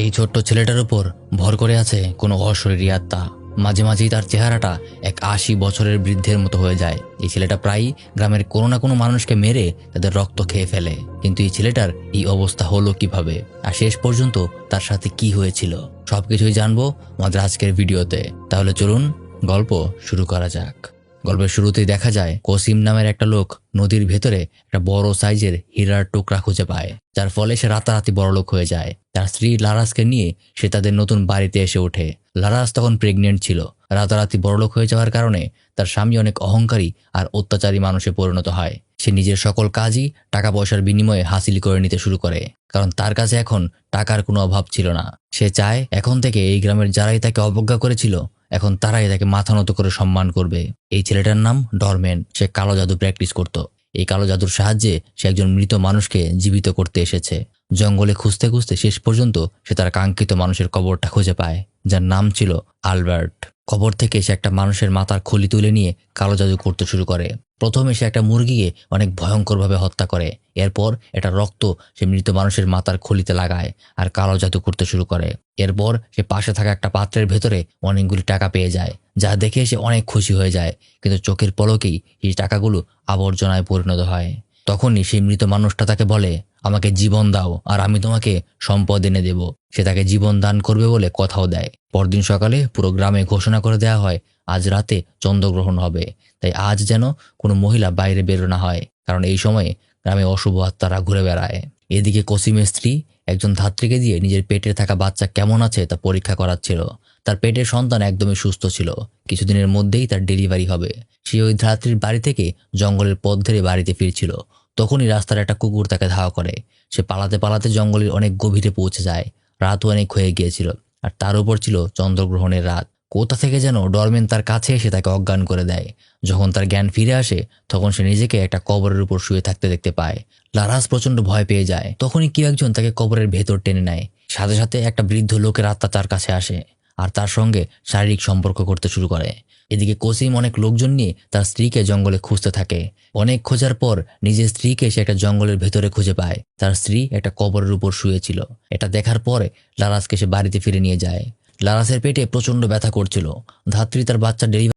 এই ছোট্ট ছেলেটার উপর ভর করে আছে কোনো অশরীরী আত্মা। মাঝে মাঝেই তার চেহারাটা এক ৮০ বছরের বৃদ্ধের মতো হয়ে যায়। এই ছেলেটা প্রায়ই গ্রামের কোনো না কোনো মানুষকে মেরে তাদের রক্ত খেয়ে ফেলে। কিন্তু এই ছেলেটার এই অবস্থা হলো কিভাবে, আর শেষ পর্যন্ত তার সাথে কি হয়েছিল, সবকিছুই জানবো আমাদের আজকের ভিডিওতে। তাহলে চলুন গল্প শুরু করা যাক। গল্পের শুরুতেই দেখা যায় কসিম নামের একটা লোক নদীর ভেতরে একটা বড় সাইজের হীরার টুকরা খুঁজে পায়, যার ফলে সে রাতারাতি বড়লোক হয়ে যায়। তার স্ত্রী লারাসকে নিয়ে সে তাদের নতুন বাড়িতে এসে ওঠে। লারাস তখন প্রেগনেন্ট ছিল। রাতারাতি বড়লোক হয়ে যাওয়ার কারণে তার স্বামী অনেক অহংকারী আর অত্যাচারী মানুষে পরিণত হয়। সে নিজের সকল কাজই টাকা পয়সার বিনিময়ে হাসিল করে নিতে শুরু করে, কারণ তার কাছে এখন টাকার কোনো অভাব ছিল না। সে চায় এখন থেকে এই গ্রামের যারাই তাকে অবজ্ঞা করেছিল, এখন তারাই তাকে মাথা নত করে সম্মান করবে। এই ছেলেটার নাম ডরম্যান। সে কালো জাদু প্র্যাকটিস করত। এই কালো জাদুর সাহায্যে সে একজন মৃত মানুষকে জীবিত করতে এসেছে। জঙ্গলে খুঁজতে খুঁজতে শেষ পর্যন্ত সে তার কাঙ্ক্ষিত মানুষের কবরটা খুঁজে পায়, যার নাম ছিল আলবার্ট। কবর থেকে সে একটা মানুষের মাথার খুলি তুলে নিয়ে কালো জাদু করতে শুরু করে। প্রথমে সে একটা মুরগিকে অনেক ভয়ঙ্করভাবে হত্যা করে। এরপর এটা রক্ত সে মৃত মানুষের মাথার খুলিতে লাগায় আর কালো জাদু করতে শুরু করে। এরপর সে পাশে থাকা একটা পাত্রের ভেতরে অনেকগুলি টাকা পেয়ে যায়, যা দেখে সে অনেক খুশি হয়ে যায়। কিন্তু চোখের পলকেই এই টাকাগুলো আবর্জনায় পরিণত হয়। তখনই সেই মৃত মানুষটা তাকে বলে, আমাকে জীবন দাও আর আমি তোমাকে সম্পদ এনে দেব। সে তাকে জীবন দান করবে বলে কথাও দেয়। পরদিন সকালে পুরো গ্রামে ঘোষণা করে দেওয়া হয় আজ রাতে চন্দ্রগ্রহণ হবে, তাই আজ যেন কোনো মহিলা বাইরে বেরো না হয়, কারণ এই সময়ে গ্রামে অশুভ আত্মারা ঘুরে বেড়ায়। এদিকে কসিমের স্ত্রী একজন ধাত্রীকে দিয়ে নিজের পেটে থাকা বাচ্চা কেমন আছে তা পরীক্ষা করাচ্ছিল। তার পেটের সন্তান একদমই সুস্থ ছিল। কিছুদিনের মধ্যেই তার ডেলিভারি হবে। সে ওই ধাত্রীর বাড়ি থেকে জঙ্গলের পথ ধরে বাড়িতে ফিরছিল। তখনই রাস্তার একটা কুকুর তাকে ধাওয়া করে। সে পালাতে পালাতে জঙ্গলের অনেক গভীরে পৌঁছে যায়। রাতও অনেক হয়ে গিয়েছিল, আর তার উপর ছিল চন্দ্রগ্রহণের রাত। কোথা থেকে যেন ডরমেন তার কাছে এসে তাকে অজ্ঞান করে দেয়। যখন তার জ্ঞান ফিরে আসে, তখন সে নিজেকে একটা কবরের উপর শুয়ে থাকতে দেখতে পায়। লারাস প্রচন্ড ভয় পেয়ে যায়। তখনই কেউ একজন তাকে কবরের ভেতর টেনে নেয়। সাথে সাথে একটা বৃদ্ধ লোকের আত্মা তার কাছে আসে আর তার সঙ্গে শারীরিক সম্পর্ক করতে শুরু করে। এদিকে কসিম অনেক লোকজন নিয়ে তার স্ত্রীকে জঙ্গলে খুঁজতে থাকে। অনেক খোঁজার পর নিজের স্ত্রীকে সে একটা জঙ্গলের ভেতরে খুঁজে পায়। তার স্ত্রী একটা কবরের উপর শুয়েছিল। এটা দেখার পরে লারাসকে সে বাড়িতে ফিরে নিয়ে যায়। লারাসের পেটে প্রচন্ড ব্যথা করছিল। ধাত্রী তার বাচ্চা ডেলিভারি